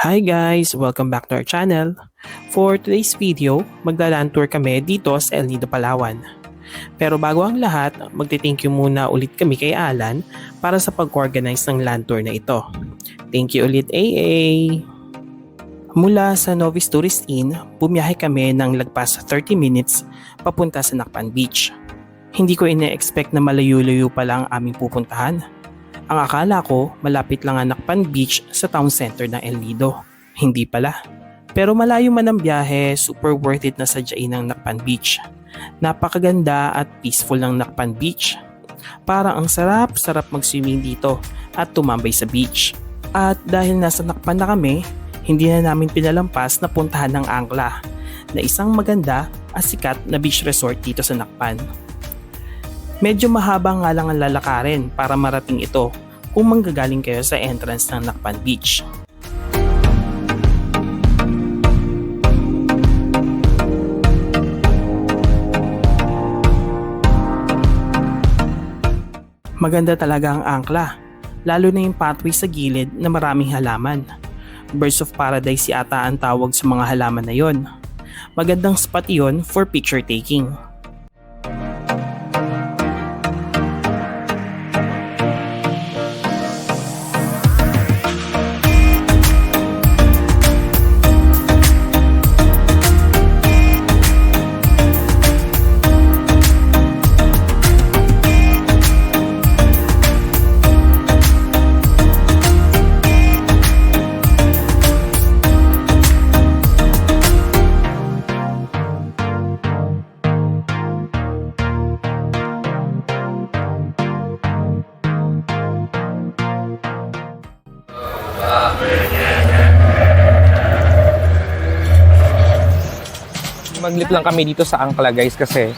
Hi guys! Welcome back to our channel. For today's video, magla-land tour kami dito sa El Nido, Palawan. Pero bago ang lahat, magti-thank you muna ulit kami kay Alan para sa pag-organize ng land tour na ito. Thank you ulit AA! Mula sa Novis Tourist Inn, bumiyahe kami ng lagpas 30 minutes papunta sa Nakpan Beach. Hindi ko ine-expect na malayo-layo pala ang aming pupuntahan. Ang akala ko, malapit lang ang Nakpan Beach sa town center ng El Nido. Hindi pala. Pero malayo man ang biyahe, super worth it na sadyain ng Nakpan Beach. Napakaganda at peaceful ng Nakpan Beach. Parang ang sarap-sarap mag-swimming dito at tumambay sa beach. At dahil nasa Nakpan na kami, hindi na namin pinalampas na puntahan ng Angla, na isang maganda at sikat na beach resort dito sa Nakpan. Medyo mahaba nga lang ang lalakarin para marating ito kung manggagaling kayo sa entrance ng Nakpan Beach. Maganda talaga ang Angla, lalo na yung pathway sa gilid na maraming halaman. Birds of Paradise yata ang tawag sa mga halaman na yon. Magandang spot yon for picture taking. Maglip lang kami dito sa Angla guys kasi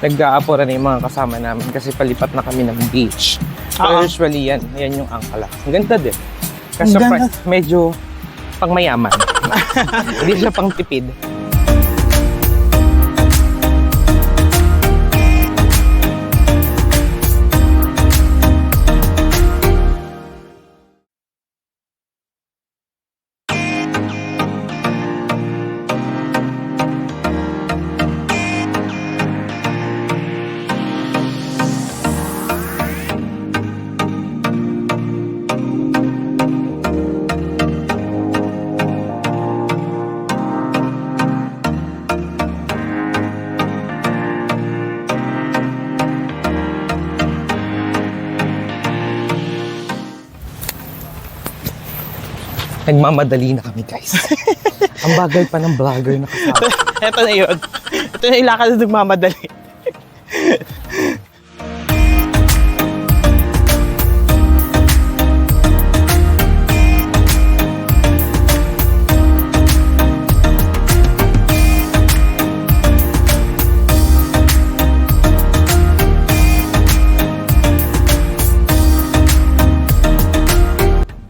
nag-aapura na yung mga kasama namin kasi palipat na kami ng beach. Pero usually yan yung Angla. Ang ganda din. Kasi medyo pang mayaman. Hindi siya pang tipid. Nagmamadali na kami guys. Ang bagal pa ng vlogger na kasama. Ito na yun. Ito na yung lakad na nagmamadali.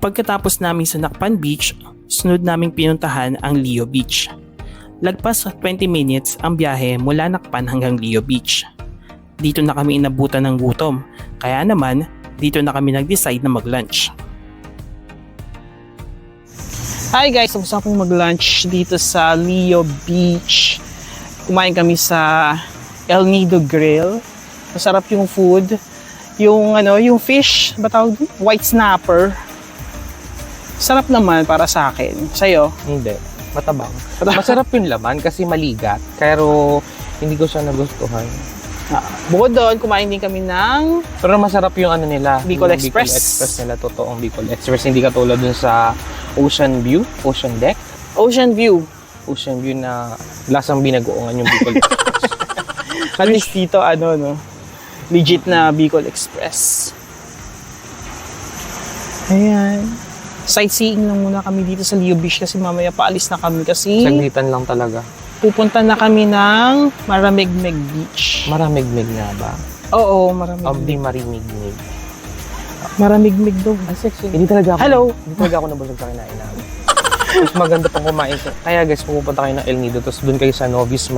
Pagkatapos namin sa Nakpan Beach, sunod naming pinuntahan ang Leo Beach. Lagpas 20 minutes ang biyahe mula Nakpan hanggang Leo Beach. Dito na kami inabutan ng gutom, kaya naman dito na kami nag-decide na mag-lunch. Hi guys, gusto kong mag-lunch dito sa Leo Beach. Kumain kami sa El Nido Grill. Masarap yung food. Yung fish, ba tawag doon? White snapper. Sarap naman para sa akin. Sa'yo? Hindi. Matabang. Masarap yung laman kasi maligat. Pero hindi ko siya nagustuhan. Bukod doon, kumain din kami ng Pero masarap yung ano nila. Bicol yung Express. Bicol Express nila. Totoong Bicol Express. Hindi katulad dun sa Ocean View. Ocean Deck. Ocean View. Ocean View na lasang binagoongan yung Bicol Express. At least dito, legit na Bicol Express. Ayan. Sightseeing lang muna kami dito sa Leo Beach kasi mamaya paalis na kami kasi Saglitan lang talaga. pupunta na kami ng Maramigmig Beach. Maramigmig nga ba? Oo, Of Maramigmig. the marimigmig. Maramigmig daw. Ang sexy. Hindi talaga ako. Hello. Hindi talaga ako nabusog sa kinain namin. Mas maganda pang kumain. Kaya guys, pupunta kayo ng El Nido, tapos doon kayo sa Novis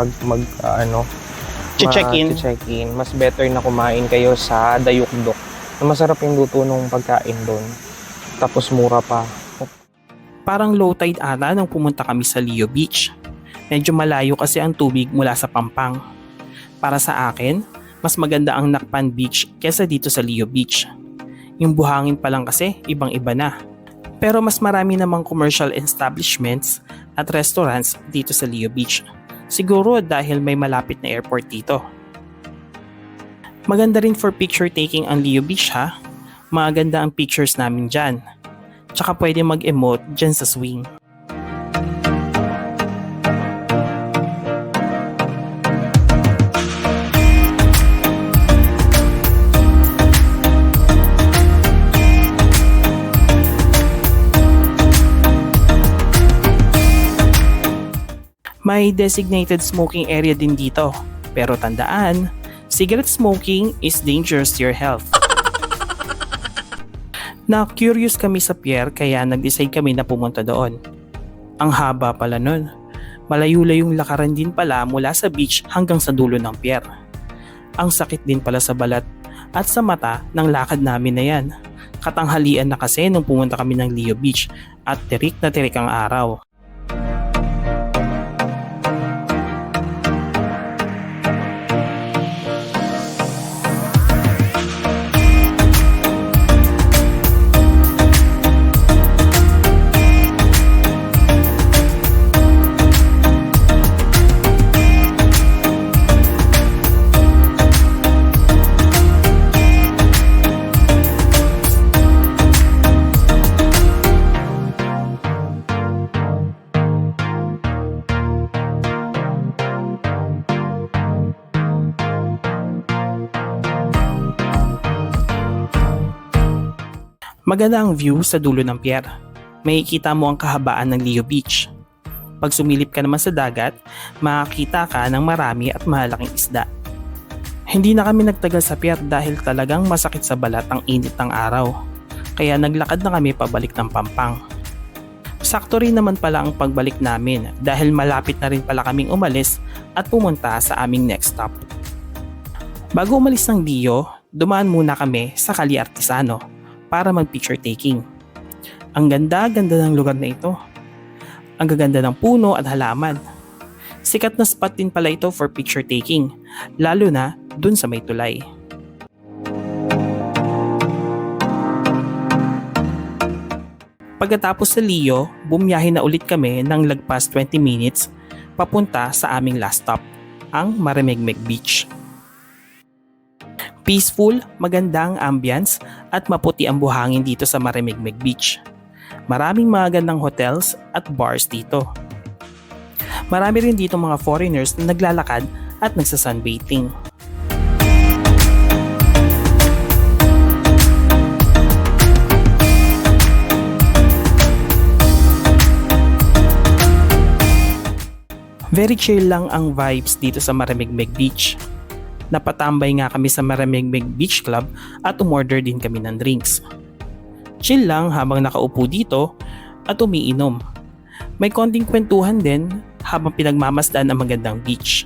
check-in. Mas better na kumain kayo sa Dayukdok. Masarap yung luto ng pagkain doon. Tapos mura pa. Parang low tide ata nang pumunta kami sa Leo Beach. Medyo malayo kasi ang tubig mula sa Pampang. Para sa akin, mas maganda ang Nakpan Beach kesa dito sa Leo Beach. Yung buhangin pa lang kasi ibang-iba na. Pero mas marami namang commercial establishments at restaurants dito sa Leo Beach. Siguro dahil may malapit na airport dito. Maganda rin for picture taking ang Leo Beach ha. Maganda ang pictures namin dyan. Tsaka pwede mag-emote dyan sa swing. May designated smoking area din dito. Pero tandaan, cigarette smoking is dangerous to your health. Na-curious kami sa pier kaya nag-decide kami na pumunta doon. Ang haba pala nun. Malayo-layong lakaran din pala mula sa beach hanggang sa dulo ng pier. Ang sakit din pala sa balat at sa mata ng lakad namin na yan. Katanghalian na kasi nung pumunta kami ng Leo Beach at tirik na tirik ang araw. Maganda ang view sa dulo ng pier. Makikita mo ang kahabaan ng Leo Beach. Pag sumilip ka naman sa dagat, makakita ka ng marami at mahalaking isda. Hindi na kami nagtagal sa pier dahil talagang masakit sa balat ang init ng araw. Kaya naglakad na kami pabalik ng Pampang. Sakto rin naman pala ang pagbalik namin dahil malapit na rin pala kaming umalis at pumunta sa aming next stop. Bago umalis ng Leo, dumaan muna kami sa Calle Artisano para mag-picture taking. Ang ganda-ganda ng lugar na ito. Ang gaganda ng puno at halaman. Sikat na spot din pala ito for picture taking, lalo na dun sa may tulay. Pagkatapos sa Leo, bumiyahe na ulit kami ng lagpas 20 minutes papunta sa aming last stop, ang Marimegmeg Beach. Peaceful, magandang ambience at maputi ang buhangin dito sa Marimegmeg Beach. Maraming magandang hotels at bars dito. Marami rin dito mga foreigners na naglalakad at nagsasunbathing. Very chill lang ang vibes dito sa Marimegmeg Beach. Napatambay nga kami sa Marimegmeg Beach Club at umorder din kami ng drinks. Chill lang habang nakaupo dito at umiinom. May konting kwentuhan din habang pinagmamasdan ang magandang beach.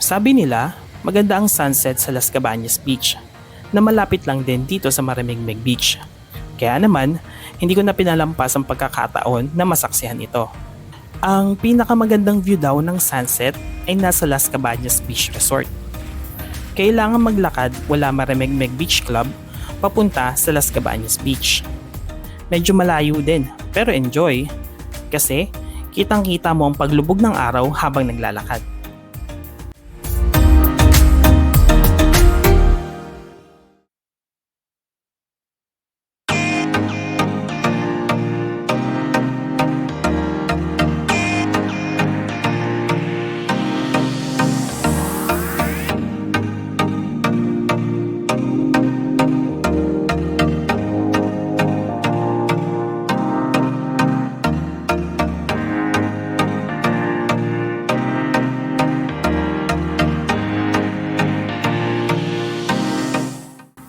Sabi nila, maganda ang sunset sa Las Cabañas Beach na malapit lang din dito sa Marimegmeg Beach. Kaya naman, hindi ko na pinalampas ang pagkakataon na masaksihan ito. Ang pinakamagandang view daw ng sunset ay nasa Las Cabañas Beach Resort. Kailangan maglakad mula Marimegmeg Beach Club papunta sa Las Cabañas Beach. Medyo malayo din pero enjoy kasi kitang-kita mo ang paglubog ng araw habang naglalakad.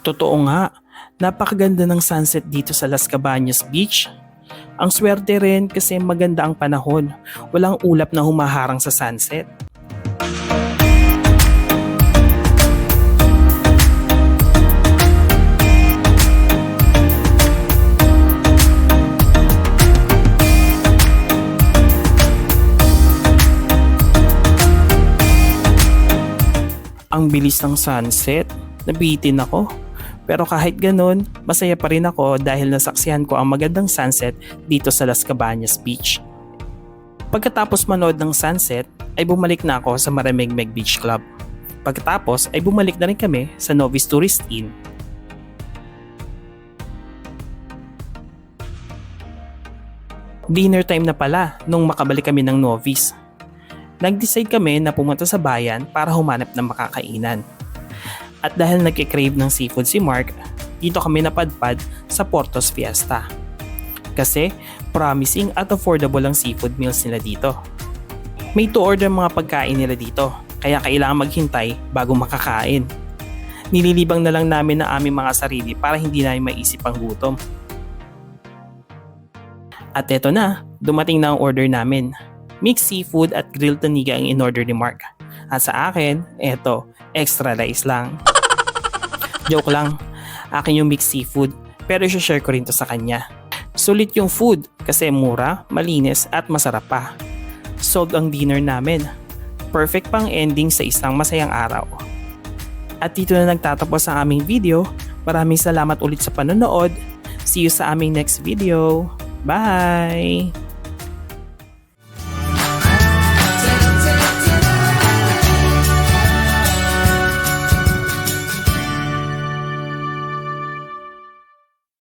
Totoo nga, napakaganda ng sunset dito sa Las Cabañas Beach. Ang swerte rin kasi maganda ang panahon, walang ulap na humaharang sa sunset. Ang bilis ng sunset, nabitin ako. Pero kahit ganun, masaya pa rin ako dahil nasaksihan ko ang magandang sunset dito sa Las Cabañas Beach. Pagkatapos manood ng sunset, ay bumalik na ako sa Maramegmeg Beach Club. Pagkatapos ay bumalik na rin kami sa Novis Tourist Inn. Dinner time na pala nung makabalik kami ng Novis. Nag-decide kami na pumunta sa bayan para humanap ng makakainan. At dahil nagkikrave ng seafood si Mark, dito kami napadpad sa Portos Fiesta. Kasi promising at affordable ang seafood meals nila dito. May to order mga pagkain nila dito, kaya kailangan maghintay bago makakain. Nililibang na lang namin ang aming mga sarili para hindi namin maisip ang gutom. At eto na, dumating na ang order namin. Mixed seafood at grilled taniga ang in-order ni Mark. At sa akin, eto, extra rice lang. Joke lang, akin yung mixed seafood pero i-share ko rin to sa kanya. Sulit yung food kasi mura, malinis at masarap pa. Solved ang dinner namin. Perfect pang ending sa isang masayang araw. At dito na nagtatapos ang aming video. Maraming salamat ulit sa panonood. See you sa aming next video. Bye!